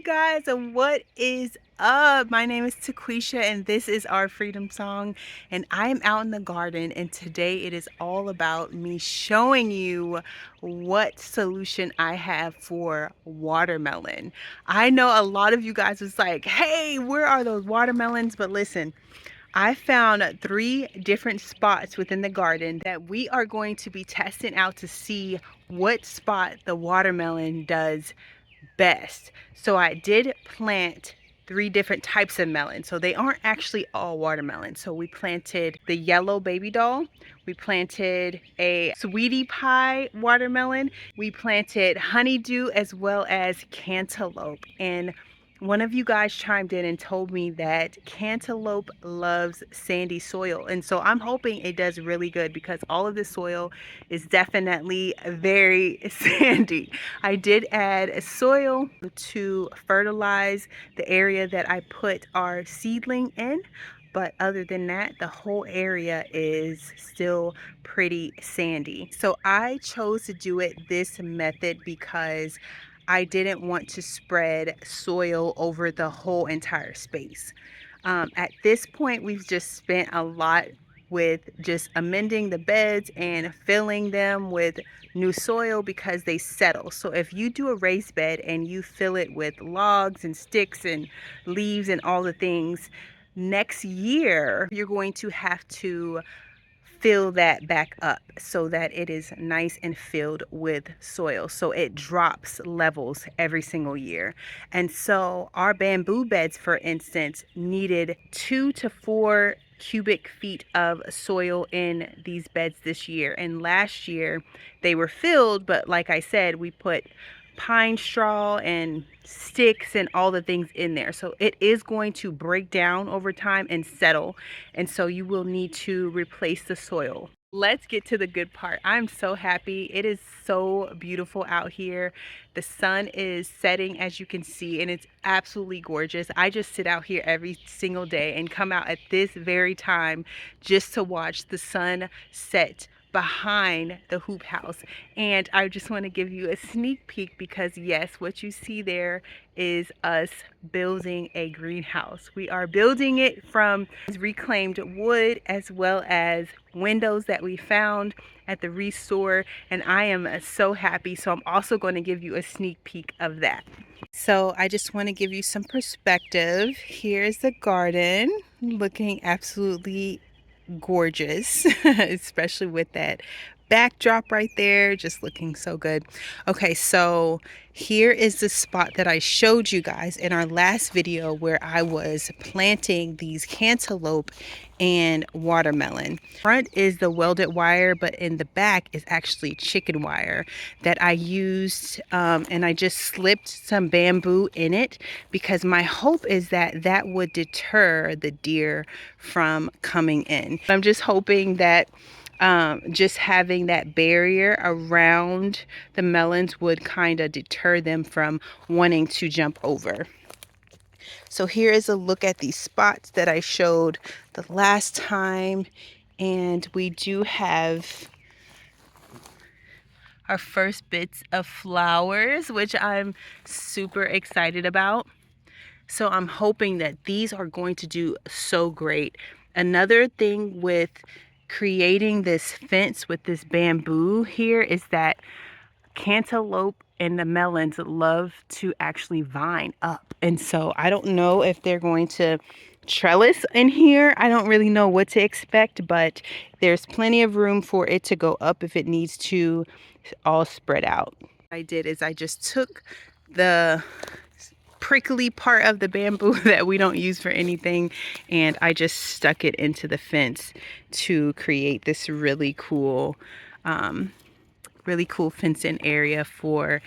guys, what is up? My name is Taquisha and this is our freedom song, and I am out in the garden, and today it is all about me showing you what solution I have for watermelon. I know a lot of you guys was like, hey, where are those watermelons? But listen, I found 3 different spots within the garden that we are going to be testing out to see what spot the watermelon does best. So I did plant 3 different types of melon. So they aren't actually all watermelon. So we planted the yellow baby doll. We planted a sweetie pie watermelon. We planted honeydew as well as cantaloupe. And one of you guys chimed in and told me that cantaloupe loves sandy soil. And so I'm hoping it does really good because all of this soil is definitely very sandy. I did add soil to fertilize the area that I put our seedling in. But other than that, the whole area is still pretty sandy. So I chose to do it this method because I didn't want to spread soil over the whole entire space. At this point, we've just spent a lot with just amending the beds and filling them with new soil because they settle. So if you do a raised bed and you fill it with logs and sticks and leaves and all the things, next year you're going to have to fill that back up so that it is nice and filled with soil, so it drops levels every single year. And so our bamboo beds, for instance, needed 2 to 4 cubic feet of soil in these beds this year, and last year they were filled, but like I said, we put pine straw and sticks and all the things in there, so it is going to break down over time and settle, and so you will need to replace the soil. Let's get to the good part. I'm so happy. It is so beautiful out here. The sun is setting, as you can see, and it's absolutely gorgeous. I just sit out here every single day and come out at this very time just to watch the sun set behind the hoop house. And I just want to give you a sneak peek because yes, what you see there is us building a greenhouse. We are building it from reclaimed wood as well as windows that we found at the restore, and I am so happy. So I'm also going to give you a sneak peek of that. So I just want to give you some perspective. Here's the garden looking absolutely gorgeous, especially with that backdrop right there, just looking so good. Okay, so here is the spot that I showed you guys in our last video where I was planting these cantaloupe and watermelon. Front is the welded wire, but in the back is actually chicken wire that I used, and I just slipped some bamboo in it because my hope is that that would deter the deer from coming in. I'm just hoping that just having that barrier around the melons would kind of deter them from wanting to jump over. So here is a look at these spots that I showed the last time, and we do have our first bits of flowers, which I'm super excited about. So I'm hoping that these are going to do so great. Another thing with creating this fence with this bamboo here is that cantaloupe and the melons love to actually vine up. And so I don't know if they're going to trellis in here. I don't really know what to expect, but there's plenty of room for it to go up if it needs to all spread out. What I did is I just took the prickly part of the bamboo that we don't use for anything, and I just stuck it into the fence to create this really cool fenced-in area for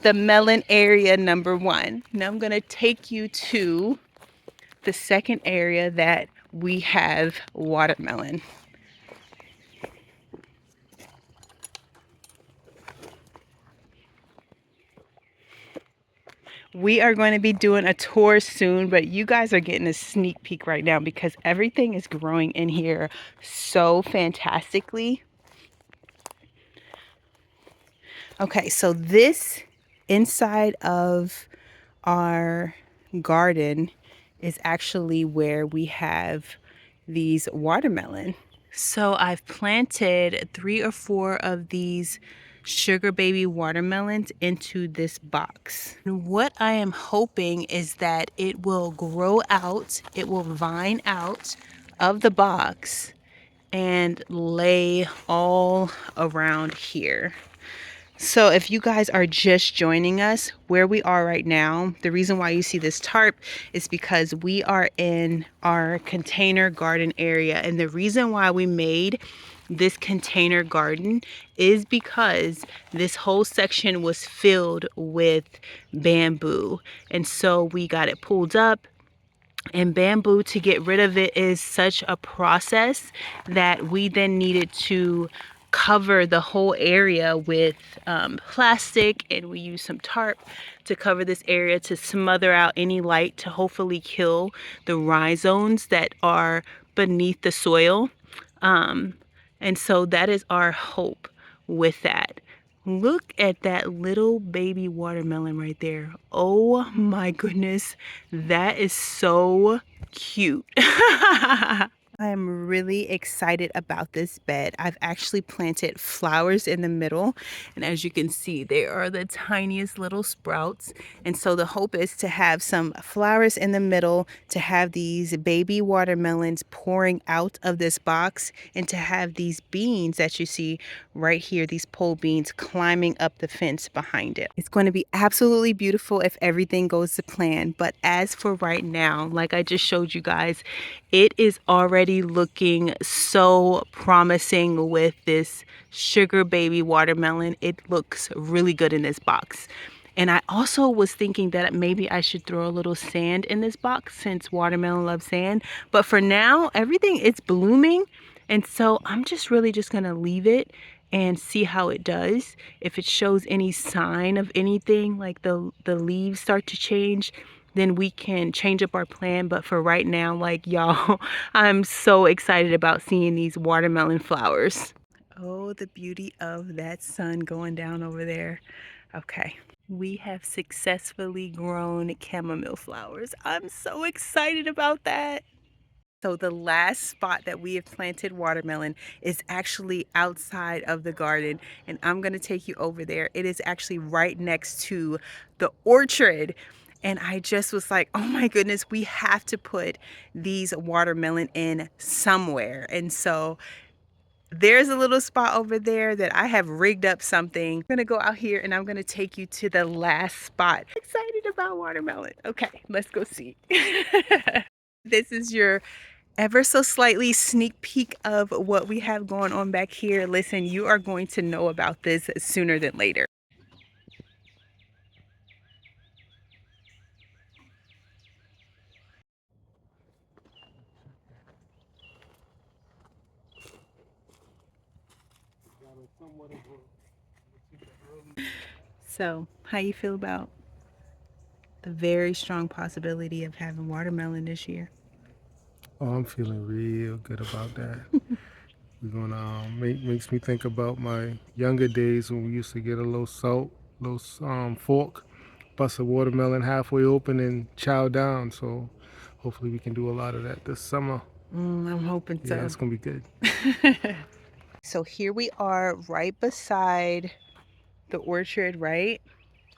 the melon area number 1. Now I'm going to take you to the second area that we have watermelon. We are going to be doing a tour soon, but you guys are getting a sneak peek right now because everything is growing in here so fantastically. Okay, so this inside of our garden is actually where we have these watermelon. So I've planted 3 or 4 of these sugar baby watermelons into this box. And what I am hoping is that it will grow out, it will vine out of the box and lay all around here. So if you guys are just joining us, where we are right now, the reason why you see this tarp is because we are in our container garden area. And the reason why we made this container garden is because this whole section was filled with bamboo. And so we got it pulled up. And bamboo, to get rid of it, is such a process that we then needed to cover the whole area with plastic, and we used some tarp to cover this area to smother out any light to hopefully kill the rhizomes that are beneath the soil. And so that is our hope with that. Look at that little baby watermelon right there. Oh my goodness, that is so cute. I am really excited about this bed. I've actually planted flowers in the middle, and as you can see, they are the tiniest little sprouts. And so the hope is to have some flowers in the middle, to have these baby watermelons pouring out of this box, and to have these beans that you see right here, these pole beans climbing up the fence behind it. It's going to be absolutely beautiful if everything goes to plan. But as for right now, like I just showed you guys, it is already looking so promising with this sugar baby watermelon. It looks really good in this box. And I also was thinking that maybe I should throw a little sand in this box since watermelon loves sand. But for now, everything is blooming. And so I'm just really just going to leave it and see how it does. If it shows any sign of anything, like the leaves start to change, then we can change up our plan. But for right now, like y'all, I'm so excited about seeing these watermelon flowers. Oh, the beauty of that sun going down over there. Okay. We have successfully grown chamomile flowers. I'm so excited about that. So the last spot that we have planted watermelon is actually outside of the garden, and I'm going to take you over there. It is actually right next to the orchard. And I just was like, oh my goodness, we have to put these watermelon in somewhere. And so there's a little spot over there that I have rigged up something. I'm gonna go out here and I'm gonna take you to the last spot. Excited about watermelon. Okay, let's go see. This is your ever so slightly sneak peek of what we have going on back here. Listen, you are going to know about this sooner than later. So, how you feel about the very strong possibility of having watermelon this year? Oh, I'm feeling real good about that. We're gonna makes me think about my younger days when we used to get a little salt, little fork, bust a watermelon halfway open and chow down. So hopefully we can do a lot of that this summer. I'm hoping so. Yeah, it's gonna be good. So here we are right beside the orchard, right?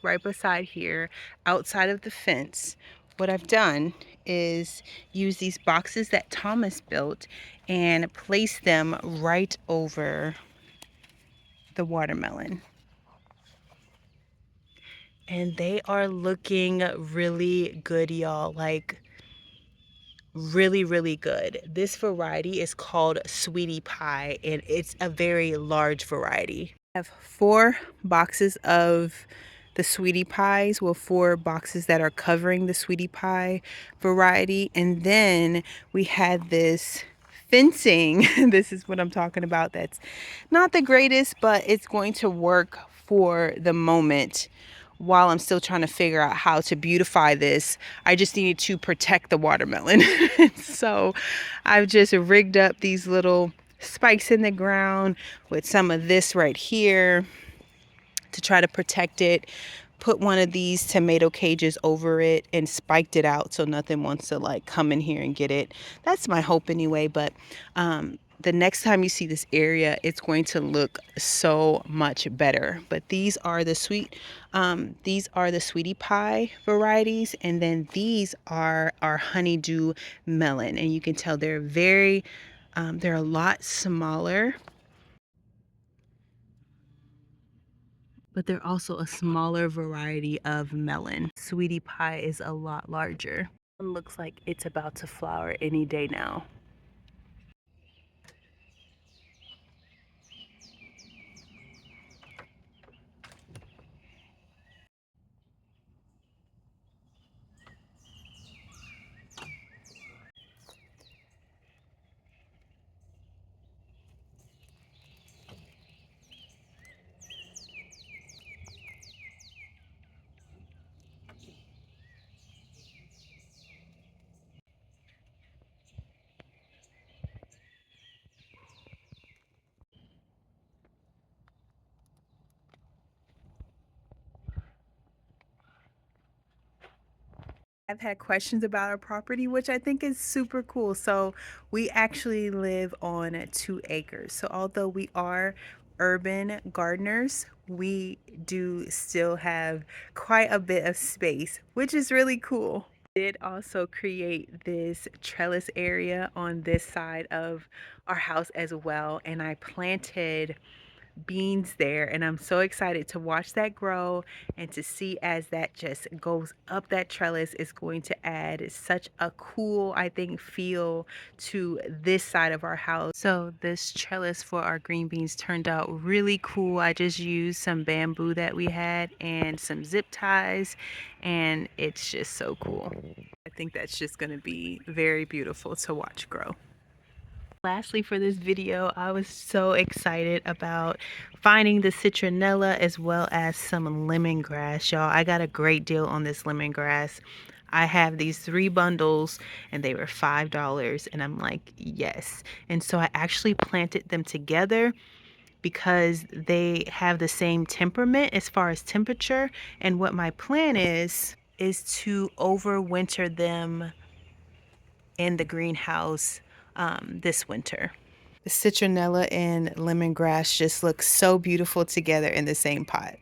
Right beside here, outside of the fence. What I've done is use these boxes that Thomas built and place them right over the watermelon. And they are looking really good, y'all. Like, really, really good. This variety is called Sweetie Pie, and it's a very large variety. I have 4 boxes of the Sweetie Pies, well, 4 boxes that are covering the Sweetie Pie variety. And then we had this fencing. This is what I'm talking about. That's not the greatest, but it's going to work for the moment while I'm still trying to figure out how to beautify this. I just needed to protect the watermelon. So I've just rigged up these little spikes in the ground with some of this right here to try to protect it. put one of these tomato cages over it and spiked it out so nothing wants to like come in here and get it. That's my hope anyway. But the next time you see this area, it's going to look so much better. But these are the sweetie pie varieties, and then these are our honeydew melon, and you can tell they're a lot smaller, but they're also a smaller variety of melon. Sweetie pie is a lot larger. It looks like it's about to flower any day now. I've had questions about our property, which I think is super cool. So, we actually live on 2 acres. So, although we are urban gardeners, we do still have quite a bit of space, which is really cool. Did also create this trellis area on this side of our house as well, and I planted beans there, and I'm so excited to watch that grow and to see as that just goes up that trellis. Is going to add such a cool, I think, feel to this side of our house. So this trellis for our green beans turned out really cool. I just used some bamboo that we had and some zip ties, and it's just so cool. I think that's just going to be very beautiful to watch grow. Lastly, for this video, I was so excited about finding the citronella as well as some lemongrass, y'all. I got a great deal on this lemongrass. I have these 3 bundles and they were $5, and I'm like, yes. And so I actually planted them together because they have the same temperament as far as temperature. And what my plan is to overwinter them in the greenhouse this winter. The citronella and lemongrass just look so beautiful together in the same pot.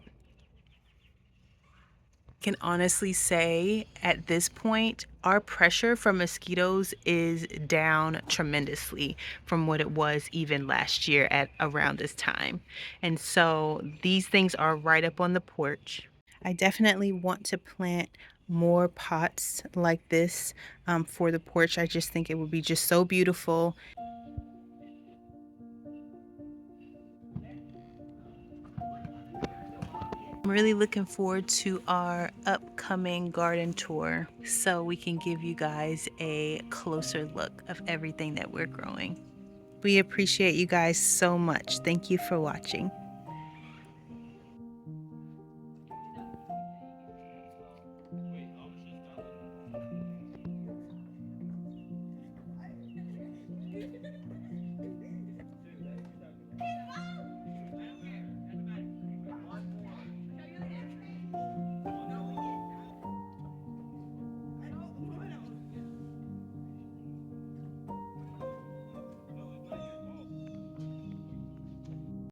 I can honestly say at this point, our pressure from mosquitoes is down tremendously from what it was even last year at around this time. And so these things are right up on the porch. I definitely want to plant more pots like this for the porch. I just think it would be just so beautiful. I'm really looking forward to our upcoming garden tour so we can give you guys a closer look of everything that we're growing. We appreciate you guys so much. Thank you for watching.